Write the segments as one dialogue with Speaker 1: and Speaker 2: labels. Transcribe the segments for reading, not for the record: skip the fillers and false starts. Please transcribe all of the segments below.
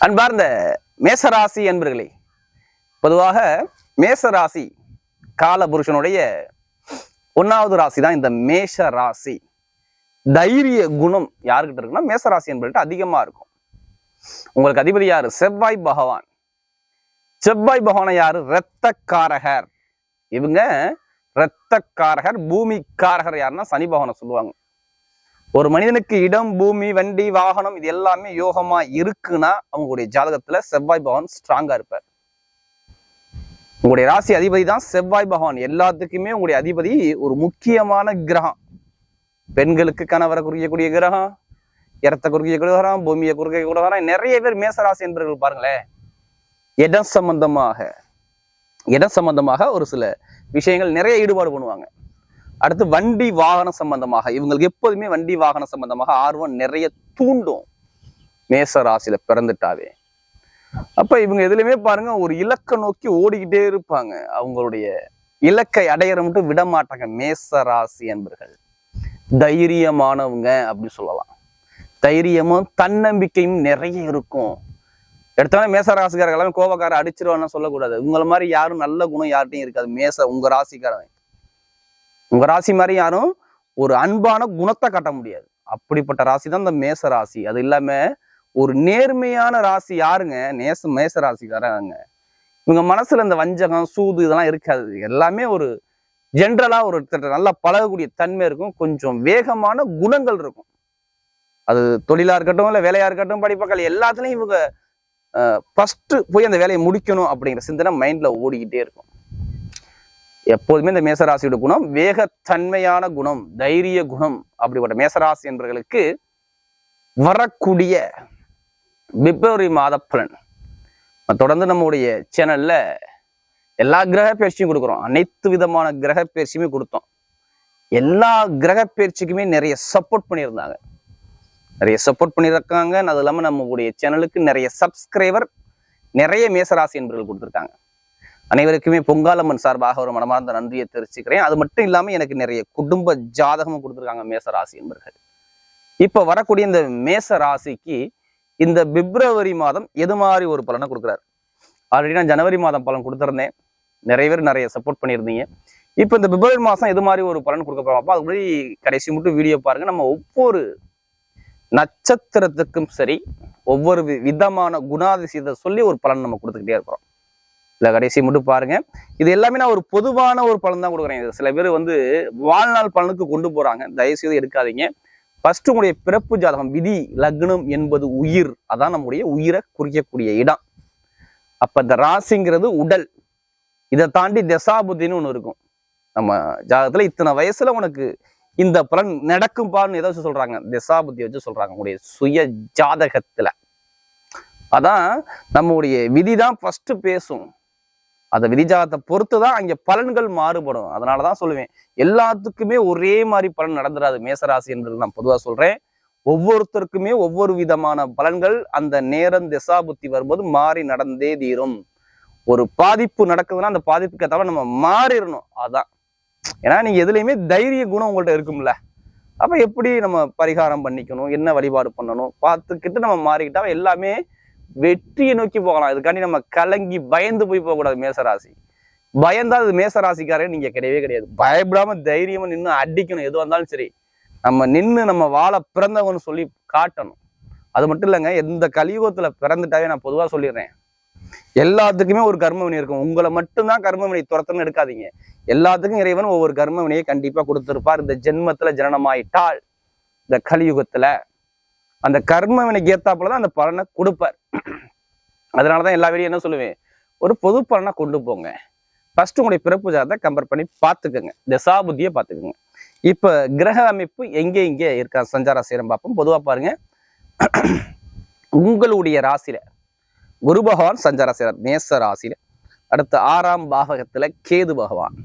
Speaker 1: அன்பார்ந்த மேசராசி என்பர்களே, பொதுவாக மேசராசி காலபுருஷனுடைய 1வது ராசி தான் இந்த மேஷ ராசி. தைரிய குணம் யாருக்கிட்ட இருக்குன்னா மேசராசி என்பவர்கிட்ட அதிகமா இருக்கும். உங்களுக்கு அதிபதி யாரு? செவ்வாய் பகவான். செவ்வாய் பகவான் யாரு? இரத்தக்காரகர். இவங்க இரத்தக்காரகர். பூமிக்காரகர் யாருன்னா சனி பகவானை சொல்லுவாங்க. ஒரு மனிதனுக்கு இடம், பூமி, வண்டி, வாகனம் இது எல்லாமே யோகமா இருக்குன்னா அவங்களுடைய ஜாதகத்துல செவ்வாய் பகவான் ஸ்ட்ராங்கா இருப்பார். உங்களுடைய ராசி அதிபதி தான் செவ்வாய் பகவான். எல்லாத்துக்குமே உங்களுடைய அதிபதி ஒரு முக்கியமான கிரகம். பெண்களுக்கு கணவரை குறிக்கக்கூடிய கிரகம், இடத்தை குறிக்கக்கூடிய கிரகம், பூமியை குறிக்கக்கூடிய கிரகம். நிறைய பேர் மேசராசி என்பவர்கள் பாருங்களேன், இடம் சம்பந்தமாக ஒரு சில விஷயங்கள் நிறைய ஈடுபாடு பண்ணுவாங்க. அடுத்து வண்டி வாகனம் சம்பந்தமாக இவங்களுக்கு எப்போதுமே வண்டி வாகனம் சம்பந்தமாக ஆர்வம் நிறைய தூண்டும் மேச ராசியில பிறந்துட்டாவே. அப்ப இவங்க எதுலையுமே பாருங்க ஒரு இலக்கை நோக்கி ஓடிக்கிட்டே இருப்பாங்க. அவங்களுடைய இலக்கை அடையிற மட்டும் விட மாட்டாங்க மேச ராசி என்பர்கள். தைரியமானவங்க அப்படி சொல்லலாம். தைரியமும் தன்னம்பிக்கையும் நிறைய இருக்கும். எடுத்தவொடனே மேச ராசிக்காரர்கள் எல்லாமே கோபக்கார அடிச்சிருவான்னு சொல்லக்கூடாது. உங்களை மாதிரி யாரும் நல்ல குணம் யார்ட்டையும் இருக்காது. உங்க ராசிக்காரன் உங்க ராசி மாதிரி யாரும் ஒரு அன்பான குணத்தை காட்ட முடியாது. அப்படிப்பட்ட ராசி தான் இந்த மேச ராசி. அது இல்லாம ஒரு நேர்மையான ராசி யாருங்க? மேச ராசிக்காரங்க. இவங்க மனசுல இந்த வஞ்சகம், சூது இதெல்லாம் இருக்காது. எல்லாமே ஒரு ஜென்ரலா ஒரு நல்லா பழகக்கூடிய தன்மை இருக்கும். கொஞ்சம் வேகமான குணங்கள் இருக்கும். அது தொழிலா இருக்கட்டும், இல்லை வேலையா இருக்கட்டும், படிப்பாக்கள் எல்லாத்துலயும் இவங்க ஃபர்ஸ்ட் போய் அந்த வேலையை முடிக்கணும் அப்படிங்கிற சிந்தனை மைண்ட்ல ஓடிக்கிட்டே இருக்கும். எப்போதுமே இந்த மேசராசியோட குணம் வேகத்தன்மையான குணம், தைரிய குணம். அப்படிப்பட்ட மேசராசி என்பவர்களுக்கு வரக்கூடிய பிப்ரவரி மாத பலன் தொடர்ந்து நம்முடைய சேனல்ல எல்லா கிரக பயிற்சியும் கொடுக்குறோம். அனைத்து விதமான கிரக பயிற்சியுமே கொடுத்தோம். எல்லா கிரக பயிற்சிக்குமே நிறைய சப்போர்ட் பண்ணியிருக்காங்க. அது இல்லாமல் நம்மளுடைய சேனலுக்கு நிறைய சப்ஸ்கிரைபர், நிறைய மேசராசி என்பவர்கள் கொடுத்துருக்காங்க. அனைவருக்குமே பொங்காலம்மன் சார்பாக ஒரு மனமார்ந்த நன்றியை தெரிவிச்சுக்கிறேன். அது மட்டும் இல்லாமல் எனக்கு நிறைய குடும்ப ஜாதகமும் கொடுத்துருக்காங்க மேசராசி என்பவர்கள். இப்போ வரக்கூடிய இந்த மேச ராசிக்கு இந்த பிப்ரவரி மாதம் எது மாதிரி ஒரு பலனை கொடுக்குறாரு? ஆல்ரெடி நான் ஜனவரி மாதம் பலன் கொடுத்துருந்தேன். நிறைய பேர் நிறைய சப்போர்ட் பண்ணியிருந்தீங்க. இப்போ இந்த பிப்ரவரி மாதம் எது மாதிரி ஒரு பலன் கொடுக்க போறோம்? அது மாதிரி கடைசி மட்டும் வீடியோ பாருங்க. நம்ம ஒவ்வொரு நட்சத்திரத்துக்கும் சரி ஒவ்வொரு விதமான குணாதிசயத்தை சொல்லி ஒரு பலன் நம்ம கொடுத்துக்கிட்டே இருக்கிறோம். இல்லை கடைசி மட்டும் பாருங்க. இது எல்லாமே நான் ஒரு பொதுவான ஒரு பலன் தான் கொடுக்குறேன். இது சில பேர் வாழ்நாள் பலனுக்கு கொண்டு போறாங்க. தயவுசெய்து எடுக்காதீங்க. ஃபர்ஸ்ட் உங்களுடைய பிறப்பு ஜாதகம், விதி லக்னம் என்பது உயிர். அதான் நம்முடைய உயிரை குறிக்கக்கூடிய இடம். அப்ப இந்த ராசிங்கிறது உடல். இதை தாண்டி தசாபுத்தின்னு ஒண்ணு இருக்கும். நம்ம ஜாதகத்துல இத்தனை வயசுல உனக்கு இந்த பலன் நடக்கும் பால்னு ஏதாச்சும் சொல்றாங்க. தசாபுத்தி வச்சு சொல்றாங்க உங்களுடைய சுய ஜாதகத்துல. அதான் நம்முடைய விதி தான் ஃபர்ஸ்ட் பேசும். அந்த விதிஜாதத்தை பொறுத்து தான் அங்கே பலன்கள் மாறுபடும். அதனாலதான் சொல்லுவேன், எல்லாத்துக்குமே ஒரே மாதிரி பலன் நடந்துடாது மேசராசி என்பது நான் பொதுவாக சொல்றேன். ஒவ்வொருத்தருக்குமே ஒவ்வொரு விதமான பலன்கள் அந்த நேரம் திசாபுத்தி வரும்போது மாறி நடந்தே தீரும். ஒரு பாதிப்பு நடக்குதுன்னா அந்த பாதிப்புக்கு ஏற்ற நம்ம மாறிடணும். அதான் ஏன்னா நீங்க எதுலையுமே தைரிய குணம் உங்கள்கிட்ட இருக்கும்ல. அப்ப எப்படி நம்ம பரிகாரம் பண்ணிக்கணும், என்ன வழிபாடு பண்ணணும் பார்த்துக்கிட்டு நம்ம மாறிக்கிட்டா எல்லாமே வெற்றியை நோக்கி போகலாம். இதுக்காண்டி நம்ம கலங்கி பயந்து போய் போகக்கூடாது. மேசராசி பயந்தா அது மேசராசிக்காரன் நீங்க கிடையவே கிடையாது. பயப்படாம தைரியமா நின்று அடிக்கணும். எது வந்தாலும் சரி நம்ம நின்று நம்ம வாழ பிறந்தவன்னு சொல்லி காட்டணும். அது மட்டும் இல்லைங்க, எந்த கலியுகத்துல பிறந்துட்டாவே நான் பொதுவா சொல்லிடுறேன், எல்லாத்துக்குமே ஒரு கர்ம வினை இருக்கும். உங்களை மட்டும்தான் கர்ம வினை துரத்தன்னு எடுக்காதீங்க. எல்லாத்துக்கும் இறைவன் ஒவ்வொரு கர்ம வினையை கண்டிப்பா கொடுத்திருப்பார். இந்த ஜென்மத்துல ஜனனமாயிட்டால் இந்த கலியுகத்துல அந்த கர்ம வினைக்கு ஏத்தாப்புலதான் அந்த பலனை கொடுப்பார். அதனாலதான் எல்லா வீடியும் என்ன சொல்லுவேன், ஒரு பொது பலனை கொண்டு போங்க. ஃபர்ஸ்ட் உங்களுடைய பிறப்பு ஜாதகத்தை கம்பேர் பண்ணி பார்த்துக்கோங்க, தசாபுத்தியை பார்த்துக்கோங்க. இப்ப கிரக அமைப்பு எங்கே இருக்கா சஞ்சார சேரம் பார்ப்போம். பொதுவா பாருங்க, உங்களுடைய ராசியில குரு பகவான் சஞ்சார சேரம் மேச ராசியில. அடுத்து 6ஆம் பாவகத்துல கேது பகவான்.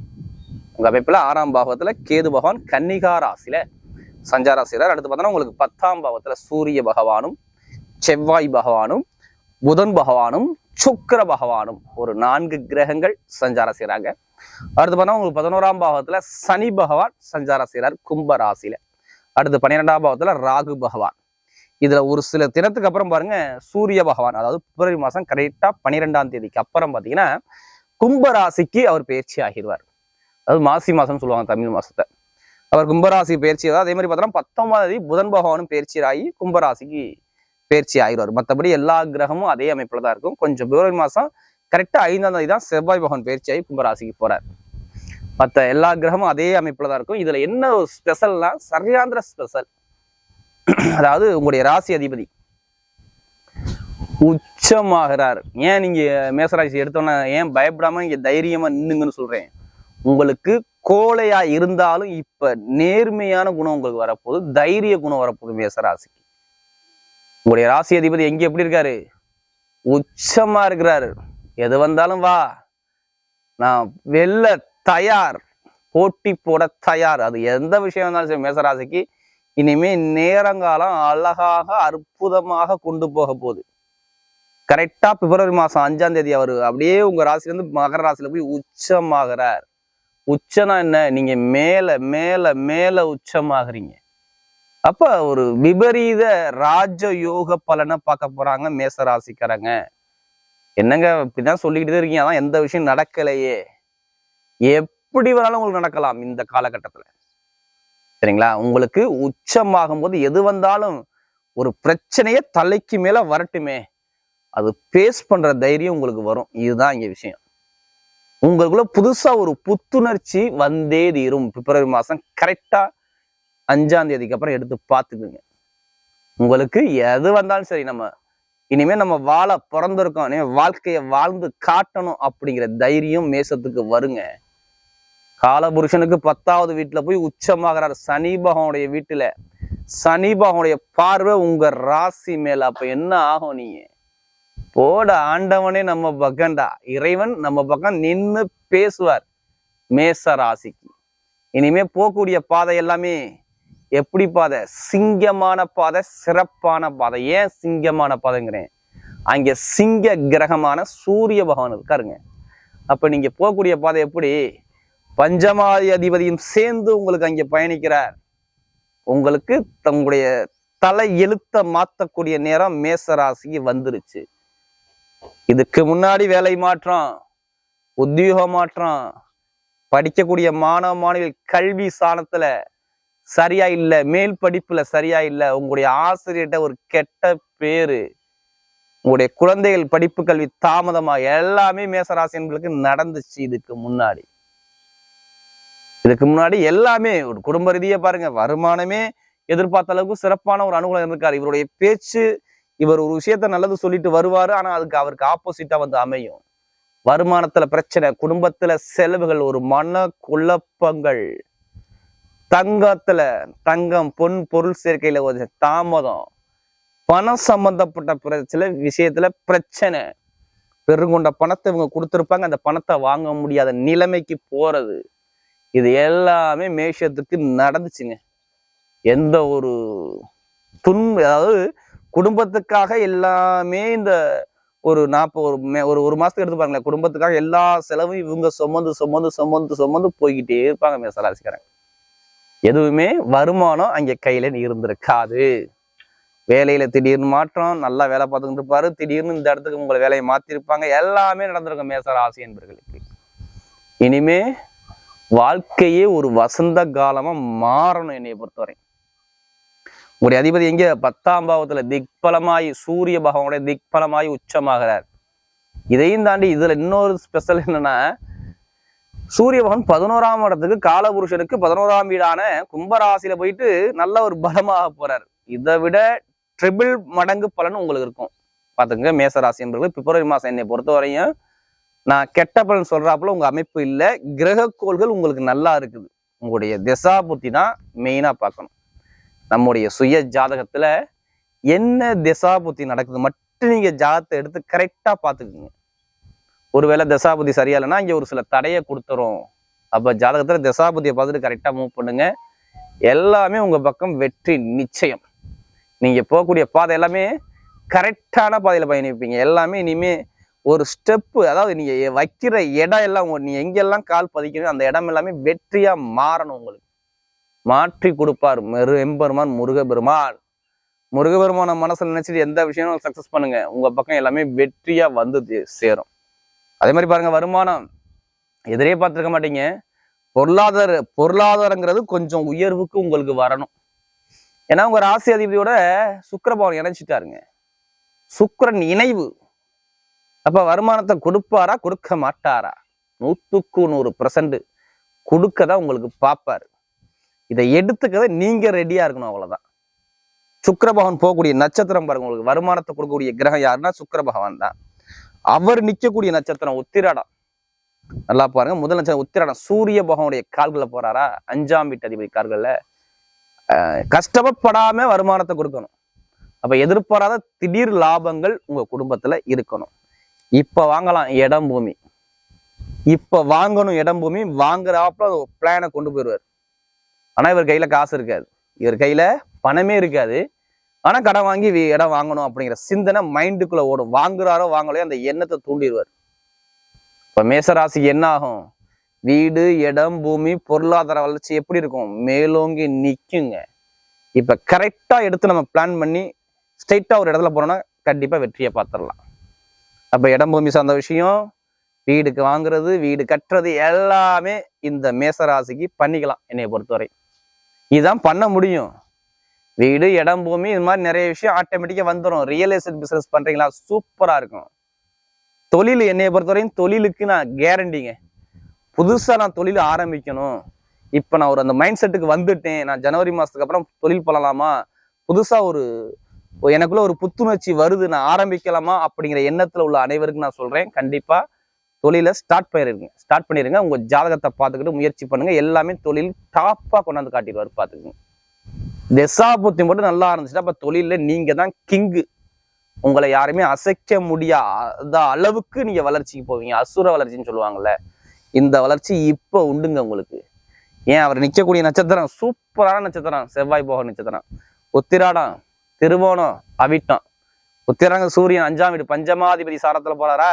Speaker 1: உங்க அமைப்புல 6ஆம் பாவகத்துல கேது பகவான் கன்னிகா ராசியில சஞ்சார செய்கிறார். அடுத்து பார்த்தோன்னா உங்களுக்கு 10ஆம் பாவத்துல சூரிய பகவானும், செவ்வாய் பகவானும், புதன் பகவானும், சுக்கிர பகவானும் ஒரு 4 கிரகங்கள் சஞ்சார செய்கிறாங்க. அடுத்து பார்த்தா உங்களுக்கு 11ஆம் பாவத்துல சனி பகவான் சஞ்சார செய்கிறார் கும்ப ராசியில. அடுத்து 12ஆம் பாவத்துல ராகு பகவான். இதுல ஒரு சில தினத்துக்கு அப்புறம் பாருங்க சூரிய பகவான், அதாவது பிப்ரவரி மாசம் கரெக்டா 12ஆம் தேதிக்கு அப்புறம் பாத்தீங்கன்னா கும்பராசிக்கு அவர் பயிற்சி ஆகிடுவார். அதாவது மாசி மாசம்னு சொல்லுவாங்க தமிழ் மாசத்தை. அவர் கும்பராசி பயிற்சி, அதே மாதிரி பார்த்தோம்னா 19ஆம் தேதி புதன் பகவானும் பயிற்சி ஆகி கும்பராசிக்கு பயிற்சி ஆகிடுவார். மற்றபடி எல்லா கிரகமும் அதே அமைப்புல தான் இருக்கும். கொஞ்சம் பிப்ரவரி மாசம் கரெக்டா 5ஆம் தேதி தான் செவ்வாய் பகவான் பயிற்சி ஆகி கும்பராசிக்கு போறார். மற்ற எல்லா கிரகமும் அதே அமைப்புல தான் இருக்கும். இதுல என்ன ஒரு ஸ்பெஷல்னா சரியாந்திர ஸ்பெஷல். அதாவது உங்களுடைய ராசி அதிபதி உச்சமாகிறார். ஏன் நீங்க மேசராசி எடுத்தோன்னா ஏன் பயப்படாம இங்க தைரியமா நின்னுங்கன்னு சொல்றேன். உங்களுக்கு கோழையா இருந்தாலும் இப்ப நேர்மையான குணம் உங்களுக்கு வரப்போகுது, தைரிய குணம் வரப்போகுது மேசராசிக்கு. உங்களுடைய ராசி அதிபதி எங்க எப்படி இருக்காரு? உச்சமா இருக்கிறாரு. எது வந்தாலும் வா, நான் வெல்ல தயார், போட்டி போட தயார். அது எந்த விஷயம் இருந்தாலும் சரி மேசராசிக்கு இனிமே நேரங்காலம் அழகாக அற்புதமாக கொண்டு போக போகுது. கரெக்டா பிப்ரவரி மாசம் 5ஆம் தேதி அவர் அப்படியே உங்க ராசில இருந்து மகர ராசியில போய் உச்சமாகிறார். உச்சனா என்ன? நீங்க மேல மேல மேல உச்சமாகறீங்க. அப்ப ஒரு விபரீத ராஜ யோக பலனை பார்க்க போறாங்க மேசராசிக்காரங்க. என்னங்க இப்படிதான் சொல்லிக்கிட்டே இருக்கீங்க, அதான் எந்த விஷயம் நடக்கலையே. எப்படி வேணாலும் உங்களுக்கு நடக்கலாம் இந்த காலகட்டத்துல. சரிங்களா? உங்களுக்கு உச்சமாகும் போது எது வந்தாலும் ஒரு பிரச்சனையே தலைக்கு மேல வரட்டுமே, அது பேஸ் பண்ற தைரியம் உங்களுக்கு வரும். இதுதான் இங்க விஷயம். உங்களுக்குள்ள புதுசா ஒரு புத்துணர்ச்சி வந்தே தீரும். பிப்ரவரி மாசம் கரெக்டா 5ஆம் தேதிக்கு அப்புறம் எடுத்து பார்த்துக்குங்க. உங்களுக்கு எது வந்தாலும் சரி, நம்ம இனிமே நம்ம வாழ பிறந்திருக்கோம், இனிமே வாழ்க்கையை வாழ்ந்து காட்டணும் அப்படிங்கிற தைரியம் மேசத்துக்கு வருங்க. காலபுருஷனுக்கு 10ஆவது வீட்டுல போய் உச்சமாகிறார் சனி பகவானுடைய வீட்டுல. சனி பகவானுடைய பார்வை உங்க ராசி மேல. அப்ப என்ன ஆகும்? நீங்க போட ஆண்டவனே நம்ம பக்கம்டா, இறைவன் நம்ம பக்கம் நின்னு பேசுவார் மேச ராசிக்கு. இனிமே போகக்கூடிய பாதை எல்லாமே எப்படி பாதை? சிங்கமான பாதை, சிறப்பான பாதை. ஏன் சிங்கமான பாதைங்கிறேன்? அங்க சிங்க கிரகமான சூரிய பகவான் இருக்காருங்க. அப்ப நீங்க போகக்கூடிய பாதை எப்படி? பஞ்சமாதி அதிபதியும் சேர்ந்து உங்களுக்கு அங்க பயணிக்கிறார். உங்களுக்கு தங்களுடைய தலை எழுத்த மாத்தக்கூடிய நேரம் மேச ராசிக்கு வந்துருச்சு. இதுக்கு முன்னாடி வேலை மாற்றம், உத்தியோக மாற்றம், படிக்கக்கூடிய மாணவ மாணவிகள் கல்வி சாணத்துல சரியா இல்ல, மேல் படிப்புல சரியா இல்ல, உங்களுடைய ஆசிரியர்கிட்ட ஒரு கெட்ட பேரு, உங்களுடைய குழந்தைகள் படிப்பு கல்வி தாமதமா, எல்லாமே மேசராசி என்பதற்கு நடந்துச்சு. இதுக்கு முன்னாடி எல்லாமே ஒரு குடும்ப ரீதியா பாருங்க, வருமானமே எதிர்பார்த்த அளவுக்கு சிறப்பான ஒரு அனுகூலம் இருக்காரு. இவருடைய பேச்சு, இவர் ஒரு விஷயத்த நல்லது சொல்லிட்டு வருவாரு, ஆனா அதுக்கு அவருக்கு ஆப்போசிட்டா வந்து அமையும். வருமானத்துல பிரச்சனை, குடும்பத்துல செலவுகள், ஒரு மன குழப்பங்கள், தங்கம் பொன் பொருள் சேர்க்கையில ஒரு தாமதம், பணம் சம்பந்தப்பட்ட சில விஷயத்துல பிரச்சனை, பெருங்கொண்ட பணத்தை இவங்க கொடுத்திருப்பாங்க, அந்த பணத்தை வாங்க முடியாத நிலைமைக்கு போறது, இது எல்லாமே மேஷத்துக்கு நடந்துச்சுங்க. எந்த ஒரு அதாவது குடும்பத்துக்காக எல்லாமே இந்த ஒரு 40 ஒரு மாசத்துக்கு எடுத்து பாருங்களேன், குடும்பத்துக்காக எல்லா செலவும் இவங்க சுமந்து போய்கிட்டே இருப்பாங்க மேசராசிக்காரங்க. எதுவுமே வருமானம் அங்க கையில இருந்திருக்காது. வேலையில திடீர்னு மாற்றம், நல்லா வேலை பார்த்துக்கிட்டு இருப்பாரு, திடீர்னு இந்த இடத்துக்கு உங்களை வேலையை மாத்திருப்பாங்க. எல்லாமே நடந்திருக்கும் மேசராசி என்பவர்களுக்கு. இனிமே வாழ்க்கையே ஒரு வசந்த காலமா மாறணும். என்னைய பொறுத்தவரை உங்களுடைய அதிபதி எங்க? 10ஆம் பாவத்துல திக்பலமாய் சூரிய பகவானுடைய திக்பலமாய் உச்சமாகிறார். இதையும் தாண்டி இதுல இன்னொரு ஸ்பெஷல் என்னன்னா, சூரிய பகவான் 11ஆம் இடத்துக்கு காலபுருஷனுக்கு 11ஆம் வீடான கும்பராசியில போயிட்டு நல்ல ஒரு பலமாக போறார். இதை விட ட்ரிபிள் மடங்கு பலன் உங்களுக்கு இருக்கும். பாத்துங்க மேசராசி என்பவர்கள் பிப்ரவரி மாசம் என்னை பொறுத்தவரையும் நான் கெட்ட பலன் சொல்றாப்புல உங்க அமைப்பு இல்லை. கிரக கோள்கள் உங்களுக்கு நல்லா இருக்குது. உங்களுடைய திசா புத்தி தான் மெயினா பார்க்கணும். நம்முடைய சுய ஜாதகத்துல என்ன திசா புத்தி நடக்குது மட்டும் நீங்க ஜாதகத்தை எடுத்து கரெக்டா பாத்துக்குங்க. ஒருவேளை தசாபுத்தி சரியா இல்லைன்னா இங்க ஒரு சில தடையை கொடுத்துரும். அப்ப ஜாதகத்துல தசாபுத்தியை பார்த்துட்டு கரெக்டா மூவ் பண்ணுங்க. எல்லாமே உங்க பக்கம் வெற்றி நிச்சயம். நீங்க போகக்கூடிய பாதை எல்லாமே கரெக்டான பாதையில பயணிப்பீங்க. எல்லாமே இனிமே ஒரு ஸ்டெப்பு, அதாவது நீங்க வைக்கிற இடம் எல்லாம், நீங்க எங்கெல்லாம் கால் பதிக்கணும் அந்த இடம் எல்லாமே வெற்றியா மாறணும். உங்களுக்கு மாற்றி கொடுப்பார் எம்பெருமான் முருகபெருமான். முருகபெருமான மனசுல நினைச்சிட்டு எந்த விஷயமும் சக்சஸ் பண்ணுங்க, உங்க பக்கம் எல்லாமே வெற்றியா வந்து சேரும். அதே மாதிரி பாருங்க, வருமானம் எதிரே பார்த்துருக்க மாட்டீங்க. பொருளாதாரங்கிறது கொஞ்சம் உயர்வுக்கு உங்களுக்கு வரணும். ஏன்னா உங்க ராசி அதிபதியோட சுக்கிரபவன் இணைச்சிட்டாருங்க. சுக்கிரன் இணைவு. அப்ப வருமானத்தை கொடுப்பாரா கொடுக்க மாட்டாரா? 100% கொடுக்கதான் உங்களுக்கு பார்ப்பாரு. இதை எடுத்துக்கத நீங்க ரெடியா இருக்கணும், அவ்வளவுதான். சுக்கிரபகவான் போகக்கூடிய நட்சத்திரம் பாருங்க, உங்களுக்கு வருமானத்தை கொடுக்கக்கூடிய கிரகம் யாருன்னா சுக்கிர பகவான் தான். அவர் நிக்கக்கூடிய நட்சத்திரம் உத்திராடம். நல்லா பாருங்க, முதல் நட்சத்திரம் உத்திராடம். சூரிய பகவானுடைய கால்களை போறாரா, 5ஆம் வீட்டு அதிபதி கால்கள்ல. கஷ்டப்படாம வருமானத்தை கொடுக்கணும். அப்ப எதிர்பாராத திடீர் லாபங்கள் உங்க குடும்பத்துல இருக்கணும். இப்ப வாங்கலாம் இடம் பூமி, இப்ப வாங்கணும் இடம் பூமி, வாங்குறாப்புல பிளானை கொண்டு போயிடுவார். ஆனா இவர் கையில காசு இருக்காது, இவர் கையில பணமே இருக்காது. ஆனா கடன் வாங்கி இடம் வாங்கணும் அப்படிங்கிற சிந்தனை மைண்டுக்குள்ள ஓடும். வாங்குறாரோ வாங்கலையோ அந்த எண்ணத்தை தூண்டிடுவார். இப்ப மேசராசிக்கு என்ன ஆகும்? வீடு, இடம், பூமி, பொருளாதார வளர்ச்சி எப்படி இருக்கும்? மேலோங்கி நிக்குங்க. இப்ப கரெக்டா எடுத்து நம்ம பிளான் பண்ணி ஸ்ட்ரெயிட்டா ஒரு இடத்துல போனோம்னா கண்டிப்பா வெற்றியை பார்த்துடலாம். அப்ப இடம் பூமி சார்ந்த விஷயம், வீடுக்கு வாங்குறது, வீடு கட்டுறது எல்லாமே இந்த மேசராசிக்கு பண்ணிக்கலாம். என்னைய பொறுத்தவரை இதுதான் பண்ண முடியும். வீடு, இடம், பூமி, இது மாதிரி நிறைய விஷயம் ஆட்டோமேட்டிக்கா வந்துடும். ரியல் எஸ்டேட் பிசினஸ் பண்றீங்களா, சூப்பரா இருக்கும். தொழில் என்னைய பொறுத்தவரையும் தொழிலுக்கு நான் கேரண்டிங்க. புதுசா நான் தொழில் ஆரம்பிக்கணும், இப்ப நான் அந்த மைண்ட் செட்டுக்கு வந்துட்டேன், நான் ஜனவரி மாசத்துக்கு அப்புறம் தொழில் பண்ணலாமா, புதுசா எனக்குள்ள ஒரு புத்துணர்ச்சி வருது, நான் ஆரம்பிக்கலாமா அப்படிங்கிற எண்ணத்துல உள்ள அனைவருக்கும் நான் சொல்றேன், கண்டிப்பா தொழிலை ஸ்டார்ட் பண்ணிருங்க. உங்க ஜாதகத்தை பார்த்துக்கிட்டு முயற்சி பண்ணுங்க. எல்லாமே தொழில் டாப்பா கொண்டாந்து காட்டிடுவாரு. பார்த்துக்குங்க. தசாபுத்தி மட்டும் நல்லா இருந்துச்சுன்னா அப்ப தொழில நீங்க தான் கிங்கு. உங்களை யாருமே அசைக்க முடியாத அளவுக்கு நீங்க வளர்ச்சிக்கு போவீங்க. அசுர வளர்ச்சின்னு சொல்லுவாங்கல்ல, இந்த வளர்ச்சி இப்ப உண்டுங்க உங்களுக்கு. ஏன் அவர் நிக்கக்கூடிய நட்சத்திரம் சூப்பரான நட்சத்திரம், செவ்வாய் போக நட்சத்திரம். உத்திராடம், திருவோணம், அவிட்டம். உத்திராங்க சூரியன் 5ஆம் வீடு பஞ்சமாதிபதி சாரத்துல போறாரா,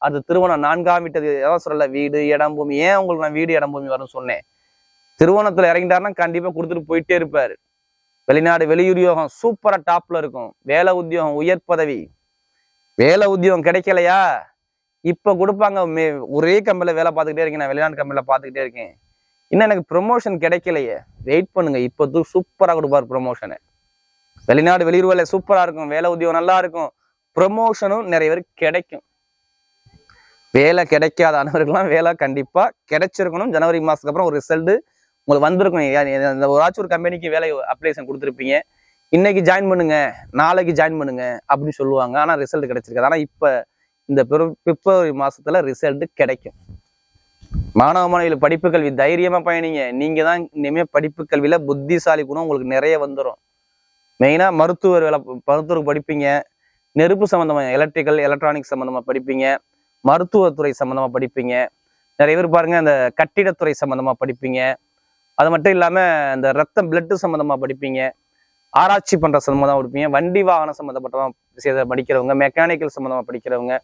Speaker 1: அது திருவோணம் 4ஆம் வீட்டு. எதாவது சொல்லல, வீடு, இடம், பூமி. ஏன் உங்களுக்கு நான் வீடு, இடம், பூமி வரும்னு சொன்னேன்? திருவோணத்துல இறங்கிட்டாருன்னா கண்டிப்பா கொடுத்துட்டு போயிட்டே இருப்பாரு. வெளிநாடு, வெளியுத்தியோகம் சூப்பரா டாப்ல இருக்கும். வேலை உத்தியோகம், உயர் பதவி. வேலை உத்தியோகம் கிடைக்கலையா, இப்ப கொடுப்பாங்க. ஒரே கம்பெனில வேலை பார்த்துக்கிட்டே இருக்கேன், நான் வெளிநாடு கம்பெனில பார்த்துக்கிட்டே இருக்கேன், இன்னும் எனக்கு ப்ரொமோஷன் கிடைக்கலையே, வெயிட் பண்ணுங்க, இப்போது சூப்பரா கொடுப்பாரு ப்ரொமோஷனு. வெளிநாடு, வெளியூர் வேலை சூப்பரா இருக்கும், வேலை உத்தியோகம் நல்லா இருக்கும், ப்ரொமோஷனும் நிறைய பேர் கிடைக்கும். வேலை கிடைக்காத அனைவருக்கெல்லாம் வேலை கண்டிப்பா கிடைச்சிருக்கணும். ஜனவரி மாசத்துக்கு அப்புறம் ஒரு ரிசல்ட் உங்களுக்கு வந்திருக்கும். ஏதாச்சும் ஒரு கம்பெனிக்கு வேலை அப்ளிகேஷன் கொடுத்துருப்பீங்க, இன்னைக்கு ஜாயின் பண்ணுங்க, நாளைக்கு ஜாயின் பண்ணுங்க அப்படின்னு சொல்லுவாங்க. ஆனா ரிசல்ட் கிடைச்சிருக்காது. ஆனா இப்ப இந்த பிப்ரவரி மாசத்துல ரிசல்ட் கிடைக்கும். மாணவ மாணவிகள் படிப்பு கல்வி தைரியமா பயணிங்க. நீங்க தான் இனிமே படிப்பு கல்வியில புத்திசாலி குணம் உங்களுக்கு நிறைய வந்துடும். மெயினா மருத்துவருக்கு படிப்பீங்க, நெருப்பு சம்பந்தமா, எலக்ட்ரிக்கல் எலக்ட்ரானிக்ஸ் சம்பந்தமா படிப்பீங்க, மருத்துவத்துறை சம்பந்தமா படிப்பீங்க. நிறைய பேர் பாருங்க அந்த கட்டிடத்துறை சம்பந்தமா படிப்பீங்க. அது மட்டும் இல்லாம இந்த ரத்தம் பிளட்டு சம்பந்தமா படிப்பீங்க, ஆராய்ச்சி பண்ற சம்பந்தமா படிப்பீங்க, வண்டி வாகனம் சம்பந்தப்பட்ட விஷயத்தை படிக்கிறவங்க, மெக்கானிக்கல் சம்பந்தமா படிக்கிறவங்க,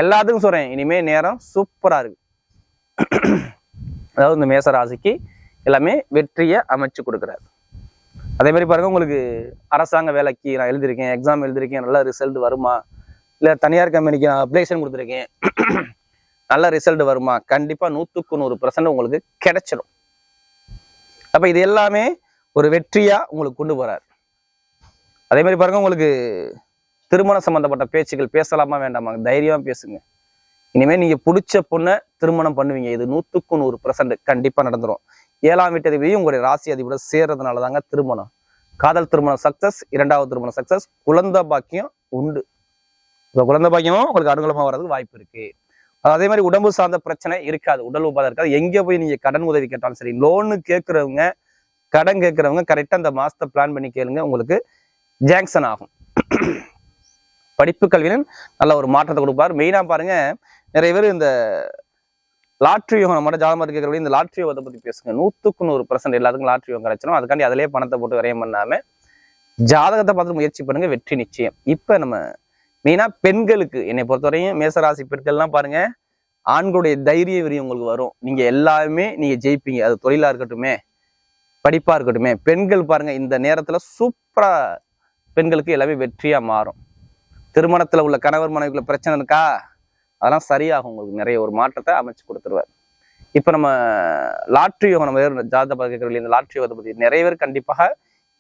Speaker 1: எல்லாத்துக்கும் சொல்றேன், இனிமே நேரம் சூப்பரா இருக்கு. அதாவது இந்த மேச ராசிக்கு எல்லாமே வெற்றியை அமைச்சு கொடுக்குறாரு. அதே மாதிரி பாருங்க, உங்களுக்கு அரசாங்க வேலைக்கு நான் எழுதியிருக்கேன், எக்ஸாம் எழுதியிருக்கேன், நல்ல ரிசல்ட் வருமா, இல்லை தனியார் கம்பெனிக்கு நான் அப்ளிகேஷன் கொடுத்துருக்கேன், நல்ல ரிசல்ட் வருமா, கண்டிப்பா 100% உங்களுக்கு கிடைச்சிடும். அப்ப இது எல்லாமே ஒரு வெற்றியா உங்களுக்கு கொண்டு போறாரு. அதே மாதிரி பாருங்க, உங்களுக்கு திருமணம் சம்பந்தப்பட்ட பேச்சுக்கள் பேசலாமா வேண்டாமா, தைரியமா பேசுங்க. இனிமே நீங்க பிடிச்ச பொண்ணை திருமணம் பண்ணுவீங்க. இது 100% கண்டிப்பா நடந்துரும். 7ஆம் வீட்டு அதிபதி உங்களுடைய ராசி அதிபதியோட சேர்றதுனால தாங்க திருமணம். காதல் திருமணம் சக்சஸ், 2வது திருமணம் சக்சஸ், குழந்தை பாக்கியம் உண்டு. இப்போ குழந்தை பாக்கியமும் உங்களுக்கு அனுகூலமா வர்றதுக்கு வாய்ப்பு இருக்கு. அதே மாதிரி உடம்பு சார்ந்த பிரச்சனை இருக்காது, உடல் உபாதை இருக்காது. எங்க போய் நீங்க கடன் உதவி கேட்டாலும் சரி, லோனு கேட்கறவங்க, கடன் கேட்கறவங்க கரெக்டா அந்த மாசத்தை பிளான் பண்ணி கேளுங்க, உங்களுக்கு ஜாங்ஷன் ஆகும். படிப்பு கல்வியிலும் நல்ல ஒரு மாற்றத்தை கொடுப்பாரு. மெயினா பாருங்க, நிறைய பேர் இந்த லாட்ரி யோகம், நம்ம ஜாதகம் கேட்கறவங்க இந்த லாட்ரி யோகத்தை பத்தி பேசுங்க. 100% எல்லாத்துக்கும் லாட்ரி யோகம் கிடைச்சிடும். அதுக்காண்டி அதிலேயே பணத்தை போட்டு விரயம் பண்ணாம ஜாதகத்தை பார்த்து முயற்சி பண்ணுங்க, வெற்றி நிச்சயம். இப்ப நம்ம மெயினா பெண்களுக்கு, என்னை பொறுத்தவரையும் மேசராசி பெண்கள்லாம் பாருங்க, ஆண்களுடைய தைரிய விரியம் உங்களுக்கு வரும். நீங்க எல்லாருமே நீங்க ஜெயிப்பீங்க. அது தொழிலா இருக்கட்டுமே, படிப்பா இருக்கட்டுமே. பெண்கள் பாருங்க இந்த நேரத்துல சூப்பரா பெண்களுக்கு எல்லாமே வெற்றியா மாறும். திருமணத்துல உள்ள கணவர் மனைவிக்குள்ள பிரச்சனை இருக்கா, அதெல்லாம் சரியாகும். உங்களுக்கு நிறைய ஒரு மாற்றத்தை அமைச்சு கொடுத்துருவார். இப்ப நம்ம லாட்ரி யோகம், நம்ம ஜாதக பார்க்கறதுல இந்த லாட்ரி யோகத்தை பத்தி நிறைய பேர் கண்டிப்பாக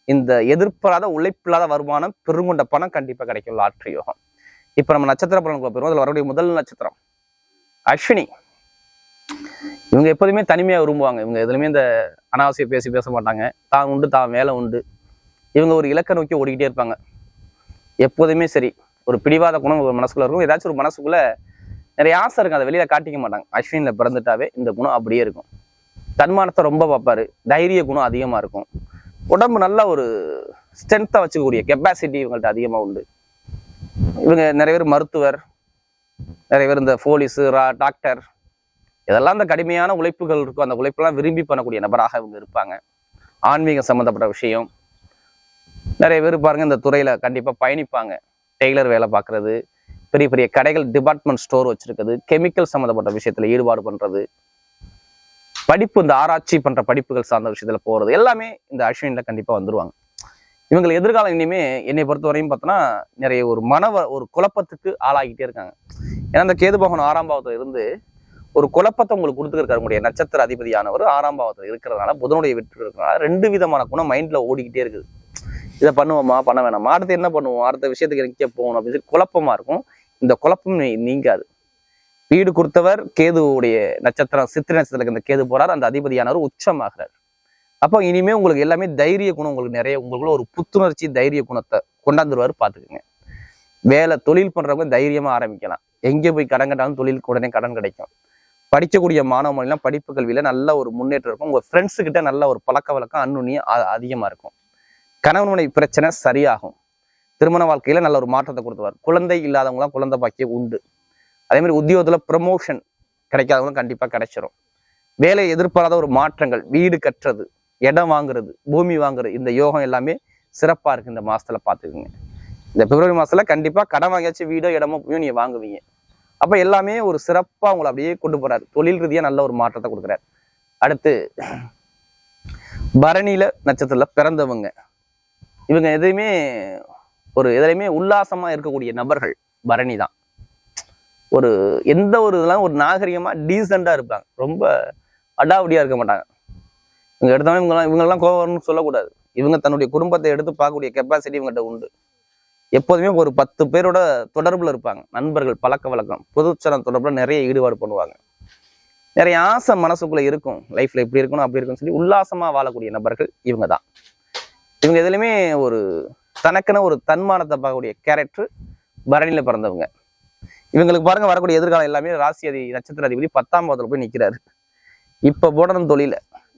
Speaker 1: இந்த எதிர்பாராத உழைப்பில்லாத வருமானம், பெருங்கொண்ட பணம் கண்டிப்பா கிடைக்கும் லாட்ரி யோகம். இப்ப நம்ம நட்சத்திர பலனுக்கு போயிடும். அதுல வரக்கூடிய முதல் நட்சத்திரம் அஸ்வினி. இவங்க எப்போதுமே தனிமையா விரும்புவாங்க. இவங்க எதுலையுமே இந்த அனாவசிய பேச மாட்டாங்க. தான் உண்டு, தான் வேலை உண்டு. இவங்க ஒரு இலக்கை நோக்கி ஓடிக்கிட்டே இருப்பாங்க எப்போதுமே. சரி, ஒரு பிடிவாத குணம் ஒரு மனசுக்குள்ள இருக்கும். ஏதாச்சும் ஒரு மனசுக்குள்ள நிறைய ஆசை இருக்கும், அதை வெளியில காட்டிக்க மாட்டாங்க. அஸ்வினில பிறந்துட்டாவே இந்த குணம் அப்படியே இருக்கும். தன்மானத்தை ரொம்ப பார்ப்பாரு. தைரிய குணம் அதிகமா இருக்கும். உடம்பு நல்ல ஒரு ஸ்ட்ரென்த்தை வச்சுக்கக்கூடிய கெப்பாசிட்டி இவங்கள்ட்ட அதிகமா உண்டு. இவங்க நிறைய பேர் மருத்துவர், நிறைய பேர் இந்த போலீஸு, டாக்டர், இதெல்லாம் இந்த கடுமையான உழைப்புகள் இருக்கும். அந்த உழைப்பெல்லாம் விரும்பி பண்ணக்கூடிய நபராக இவங்க இருப்பாங்க. ஆன்மீகம் சம்மந்தப்பட்ட விஷயம் நிறைய பேர் பாருங்க இந்த துறையில கண்டிப்பா பயணிப்பாங்க. டெய்லர் வேலை பார்க்கறது, பெரிய பெரிய கடைகள், டிபார்ட்மெண்ட் ஸ்டோர் வச்சிருக்கிறது, கெமிக்கல் சம்மந்தப்பட்ட விஷயத்துல ஈடுபாடு பண்றது, படிப்பு, இந்த ஆராய்ச்சி பண்ற படிப்புகள் சார்ந்த விஷயத்துல போறது, எல்லாமே இந்த அஸ்வினில கண்டிப்பா வந்துருவாங்க. இவங்களை எதிர்காலம் இனிமே என்னை பொறுத்த வரையும் பார்த்தோன்னா நிறைய ஒரு குழப்பத்துக்கு ஆளாகிட்டே இருக்காங்க. ஏன்னா இந்த கேது பகவான் 6ஆம் பாவத்துல இருந்து ஒரு குழப்பத்தை உங்களுக்கு கொடுத்துருக்காரு. உங்களுடைய நட்சத்திர அதிபதியானவர் 6ஆம் பாவத்துல இருக்கிறதுனால, புதனுடைய வெற்றி இருக்கிறதுனால 2 விதமான குணம் மைண்ட்ல ஓடிக்கிட்டே இருக்குது. இதை பண்ணுவோமா, பண்ண வேணாமா, அடுத்து என்ன பண்ணுவோம், அடுத்த விஷயத்துக்கு எங்க போகணும் அப்படின்னு சொல்லி குழப்பமா இருக்கும். இந்த குழப்பம் நீங்காது. வீடு கொடுத்தவர் கேதுவுடைய நட்சத்திரம், சித்திரை நட்சத்திரத்துக்கு இந்த கேது போறார். அந்த அதிபதியானவர் உச்சமாகிறார். அப்போ இனிமே உங்களுக்கு எல்லாமே தைரிய குணம், உங்களுக்கு நிறைய உங்களுக்குள்ள ஒரு புத்துணர்ச்சி, தைரிய குணத்தை கொண்டாந்துருவாரு. பார்த்துக்குங்க. வேலை தொழில் பண்றவங்க தைரியமா ஆரம்பிக்கலாம். எங்கே போய் கடன் கட்டாலும் தொழிலுக்கு உடனே கடன் கிடைக்கும். படிக்கக்கூடிய மாணவ மாணவிலாம் படிப்பு கல்வியில நல்ல ஒரு முன்னேற்றம் இருக்கும். உங்க ஃப்ரெண்ட்ஸு கிட்ட நல்ல ஒரு பழக்க வழக்கம், அன்னுண்ணியம் அதிகமா இருக்கும். கணவன் மனைவி பிரச்சனை சரியாகும். திருமண வாழ்க்கையில நல்ல ஒரு மாற்றத்தை கொடுத்துவார். குழந்தை இல்லாதவங்களாம் குழந்தை பாக்கியம் உண்டு. அதே மாதிரி உத்தியோகத்துல ப்ரமோஷன் கிடைக்காதவங்களும் கண்டிப்பா கிடைச்சிரும். வேலை எதிர்பாராத ஒரு மாற்றங்கள், வீடு கட்டுறது, இடம் வாங்குறது, பூமி வாங்குறது, இந்த யோகம் எல்லாமே சிறப்பா இருக்கு இந்த மாசத்துல. பாத்துக்குங்க. இந்த பிப்ரவரி மாசத்துல கண்டிப்பா கடன் வாங்கியாச்சு வீடோ இடமோ போய் நீங்க வாங்குவீங்க. அப்ப எல்லாமே ஒரு சிறப்பா உங்களை அப்படியே கொண்டு போறாரு. தொழில் ரீதியா நல்ல ஒரு மாற்றத்தை கொடுக்குறாரு. அடுத்து பரணியில நட்சத்திரத்துல பிறந்தவங்க, இவங்க எதுலையுமே உல்லாசமா இருக்கக்கூடிய நபர்கள் பரணி தான். எந்த ஒரு இதெல்லாம் ஒரு நாகரிகமா டீசெண்டா இருப்பாங்க. ரொம்ப அடாவடியா இருக்க மாட்டாங்க. இவங்க எடுத்தவங்க இவங்கெல்லாம் கோவம்னு சொல்லக்கூடாது. இவங்க தன்னுடைய குடும்பத்தை எடுத்து பார்க்கக்கூடிய கெப்பாசிட்டி இவங்ககிட்ட உண்டு. எப்போதுமே ஒரு 10 பேரோட தொடர்புல இருப்பாங்க. நண்பர்கள், பழக்க வழக்கம், பொதுச்சன தொடர்புல நிறைய ஈடுபாடு பண்ணுவாங்க. நிறைய ஆசை மனசுக்குள்ள இருக்கும். லைஃப்ல இப்படி இருக்கணும் அப்படி இருக்குன்னு சொல்லி உல்லாசமா வாழக்கூடிய நபர்கள் இவங்க தான். இவங்க எதுலையுமே தனக்குன்னு ஒரு தன்மானத்தை பார்க்கக்கூடிய கேரக்டர் பரணியில பிறந்தவங்க. இவங்களுக்கு பாருங்க வரக்கூடிய எதிர்காலம் எல்லாமே ராசி நட்சத்திர அதிபதி 10ஆம் பாவத்துல போய் நிற்கிறாரு. இப்ப போடணும் தொழில,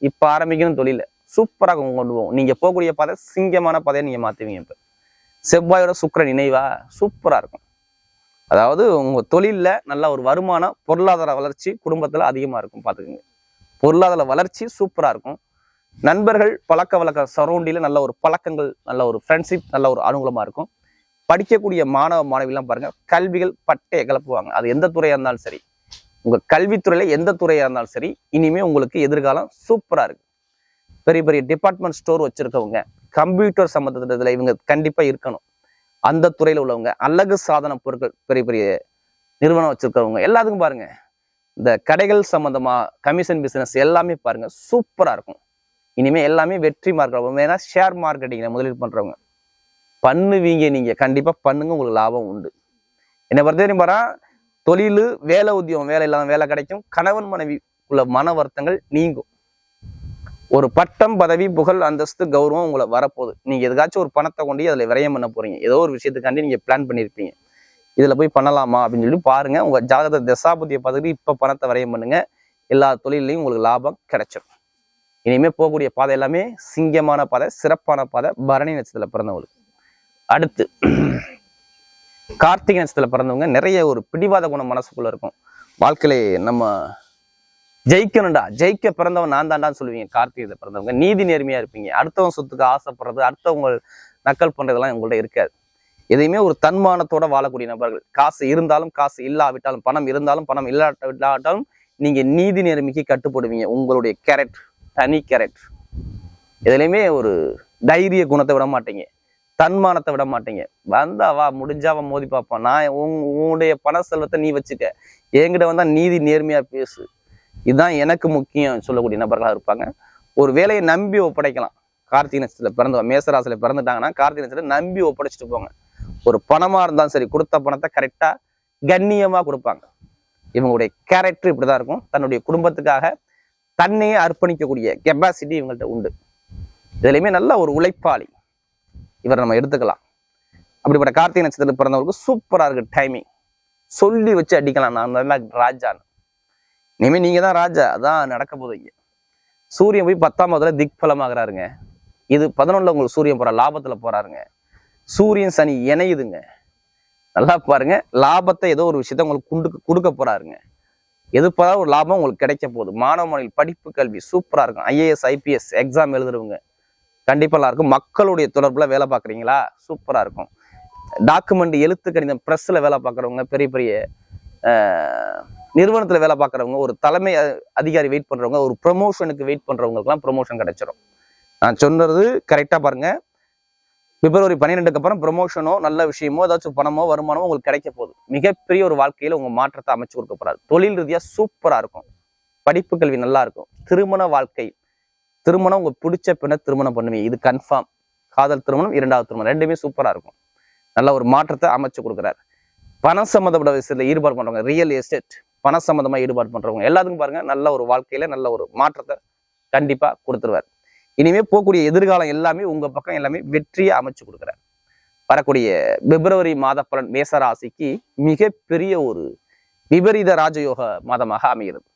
Speaker 1: இப்ப ஆரம்பிக்கணும் தொழில, சூப்பராக கொண்டு போவோம். நீங்க போகக்கூடிய பாதை சிங்கமான பாதையை நீங்க மாத்துவீங்க. இப்ப செவ்வாயோட சுக்கிரன் இணைவா சூப்பரா இருக்கும். அதாவது உங்க தொழில்ல நல்ல ஒரு வருமானம், பொருளாதார வளர்ச்சி குடும்பத்துல அதிகமா இருக்கும். பாத்துக்கோங்க. பொருளாதார வளர்ச்சி சூப்பரா இருக்கும். நண்பர்கள், பழக்க வழக்க சரௌண்டில நல்ல ஒரு பழக்கங்கள், நல்ல ஒரு ஃப்ரெண்ட்ஷிப், நல்ல ஒரு அனுகூலமா இருக்கும். படிக்கக்கூடிய மாணவ மாணவிலாம் பாருங்க, கல்விகள் பட்டையை கிளப்புவாங்க. அது எந்த துறையா இருந்தாலும் சரி, உங்க கல்வித்துறையில எந்த துறையா இருந்தாலும் சரி, இனிமே உங்களுக்கு எதிர்காலம் சூப்பரா இருக்கு. பெரிய பெரிய டிபார்ட்மெண்ட் ஸ்டோர் வச்சிருக்கவங்க, கம்ப்யூட்டர் சம்பந்தத்துல இவங்க கண்டிப்பா இருக்கணும். அந்த துறையில உள்ளவங்க, அழகு சாதன பொருட்கள் பெரிய பெரிய நிறுவனம் வச்சிருக்கிறவங்க எல்லாத்துக்கும் பாருங்க, இந்த கடைகள் சம்பந்தமா கமிஷன் பிசினஸ் எல்லாமே பாருங்க சூப்பரா இருக்கும். இனிமே எல்லாமே வெற்றி மார்க்கெட். ஏன்னா ஷேர் மார்க்கெட்டிங்ல முதலீடு பண்றவங்க பண்ணுவீங்க. நீங்க கண்டிப்பா பண்ணுங்க, உங்களுக்கு லாபம் உண்டு. என்னை பொறுத்தவரையும் பாரா, தொழில், வேலை, உத்தியோகம், வேலை இல்லாத வேலை கிடைக்கும். கணவன் மனைவி உள்ள மன வருத்தங்கள் நீங்கும். ஒரு பட்டம், பதவி, புகழ், அந்தஸ்து, கௌரவம் உங்களை வரப்போகுது. நீங்க எதுக்காச்சும் ஒரு பணத்தை கொண்டு அதுல விரயம் பண்ண போறீங்க. ஏதோ ஒரு விஷயத்துக்காண்டி நீங்க பிளான் பண்ணிருப்பீங்க, இதுல போய் பண்ணலாமா அப்படின்னு சொல்லி பாருங்க. உங்க ஜாதக தசாபதியை பார்த்துட்டு இப்ப பணத்தை விரயம் பண்ணுங்க. எல்லா தொழிலையும் உங்களுக்கு லாபம் கிடைச்சிடும். இனிமே போகக்கூடிய பாதை எல்லாமே சிங்கமான பாதை, சிறப்பான பாதை பரணி நட்சத்திரத்துல பிறந்தவங்களுக்கு. அடுத்து கார்த்திகை நட்சத்திரத்துல பிறந்தவங்க நிறைய ஒரு பிடிவாத குணம் மனசுக்குள்ள இருக்கும். வாழ்க்கையில நம்ம ஜெயிக்கணும்டா, ஜெயிக்க பிறந்தவன் நான் தாண்டான்னு சொல்லுவீங்க. கார்த்திகை பிறந்தவங்க நீதி நேர்மையா இருப்பீங்க. அடுத்தவங்க சொத்துக்கு ஆசைப்படுறது, அடுத்தவங்க நக்கல் பண்றதெல்லாம் உங்கள்ட்ட இருக்காது. எதையுமே ஒரு தன்மானத்தோட வாழக்கூடிய நபர்கள். காசு இருந்தாலும், காசு இல்லாவிட்டாலும், பணம் இருந்தாலும், பணம் இல்லாவிட்டாலும் நீங்க நீதி நேர்மைக்கு கட்டுப்படுவீங்க. உங்களுடைய கேரக்டர் தனி கேரக்டர். எதுலையுமே ஒரு தைரிய குணத்தை விட மாட்டீங்க. தன்மானத்தை விட மாட்டீங்க. வந்தா வா, முடிஞ்சாவா மோதி பார்ப்போம். நான் உன்னுடைய பண செல்வத்தை நீ வச்சுக்க, என்கிட்ட வந்தா நீதி நேர்மையா பேசு, இதுதான் எனக்கு முக்கியம் சொல்லக்கூடிய நபர்களாக இருப்பாங்க. ஒரு வேலையை நம்பி ஒப்படைக்கலாம். கார்த்திகை நட்சத்திரத்துல பிறந்தவங்க, மேசராசில பிறந்துட்டாங்கன்னா கார்த்திகை நட்சத்திரத்தை நம்பி ஒப்படைச்சிட்டு போங்க. ஒரு பணமா இருந்தாலும் சரி, கொடுத்த பணத்தை கரெக்டா கண்ணியமா கொடுப்பாங்க. இவங்களுடைய கேரக்டர் இப்படிதான் இருக்கும். தன்னுடைய குடும்பத்துக்காக தன்னையே அர்ப்பணிக்கக்கூடிய கெப்பாசிட்டி இவங்கள்ட்ட உண்டு. இதுலையுமே நல்ல ஒரு உழைப்பாளி இவரை நம்ம எடுத்துக்கலாம். அப்படிப்பட்ட கார்த்திகை நட்சத்திரத்தில் பிறந்தவங்களுக்கு சூப்பரா இருக்கு டைமிங். சொல்லி வச்சு அடிக்கலாம், நான் தான் ராஜான்னு. இனிமே நீங்க தான் ராஜா, அதான் நடக்க போகுது. இங்க சூரியன் போய் 10ஆம் இடத்துல திக்பலமாகறாருங்க. இது 11ல உங்களுக்கு சூரியன் போற லாபத்துல போறாருங்க. சூரியன் சனி இணையுதுங்க. நல்லா பாருங்க, லாபத்தை ஏதோ ஒரு விஷயத்த உங்களுக்கு கொடுக்க போறாருங்க. எதிர்பாராத ஒரு லாபம் உங்களுக்கு கிடைக்க போகுது. மாணவ மாணவிகள் படிப்பு கல்வி சூப்பரா இருக்கும். ஐஏஎஸ் ஐபிஎஸ் எக்ஸாம் எழுதுறவங்க கண்டிப்பா நல்லா இருக்கும். மக்களுடைய தொடர்புல வேலை பார்க்குறீங்களா, சூப்பரா இருக்கும். டாக்குமெண்ட், எழுத்து கணிதம், பிரஸ்ல வேலை பார்க்குறவங்க, பெரிய பெரிய நிறுவனத்துல வேலை பார்க்குறவங்க, ஒரு தலைமை அதிகாரி வெயிட் பண்றவங்க, ஒரு ப்ரொமோஷனுக்கு வெயிட் பண்றவங்களுக்குலாம் ப்ரொமோஷன் கிடைச்சிடும். நான் சொன்னது கரெக்டா பாருங்க. பிப்ரவரி 12க்கு அப்புறம் ப்ரொமோஷனோ நல்ல விஷயமோ ஏதாச்சும் பணமோ வருமானமோ உங்களுக்கு கிடைக்க போகுது. மிகப்பெரிய ஒரு வாழ்க்கையில உங்க மாற்றத்தை அமைச்சு கொடுக்க போறாரு. தொழில் ரீதியா சூப்பரா இருக்கும். படிப்பு கல்வி நல்லா இருக்கும். திருமண வாழ்க்கை, திருமணம் உங்க பிடிச்ச பெண்ணை திருமணம் பண்ணுவீங்க, இது கன்ஃபார்ம். காதல் திருமணம், 2வது திருமணம், ரெண்டுமே சூப்பரா இருக்கும். நல்ல ஒரு மாற்றத்தை அமைச்சு கொடுக்குறாரு. பணம் சம்மந்தப்பட்ட விஷயத்துல ஈடுபாடு பண்றவங்க, ரியல் எஸ்டேட் பண சம்மந்தமா ஈடுபாடு பண்றவங்க எல்லாத்துக்கும் பாருங்க நல்ல ஒரு வாழ்க்கையில நல்ல ஒரு மாற்றத்தை கண்டிப்பா கொடுத்துருவார். இனிமே போகக்கூடிய எதிர்காலம் எல்லாமே உங்க பக்கம் எல்லாமே வெற்றியை அமைச்சு கொடுக்குறார். வரக்கூடிய பிப்ரவரி மாத பலன் மேசராசிக்கு மிகப்பெரிய ஒரு விபரீத ராஜயோக மாதமாக அமைகிறது.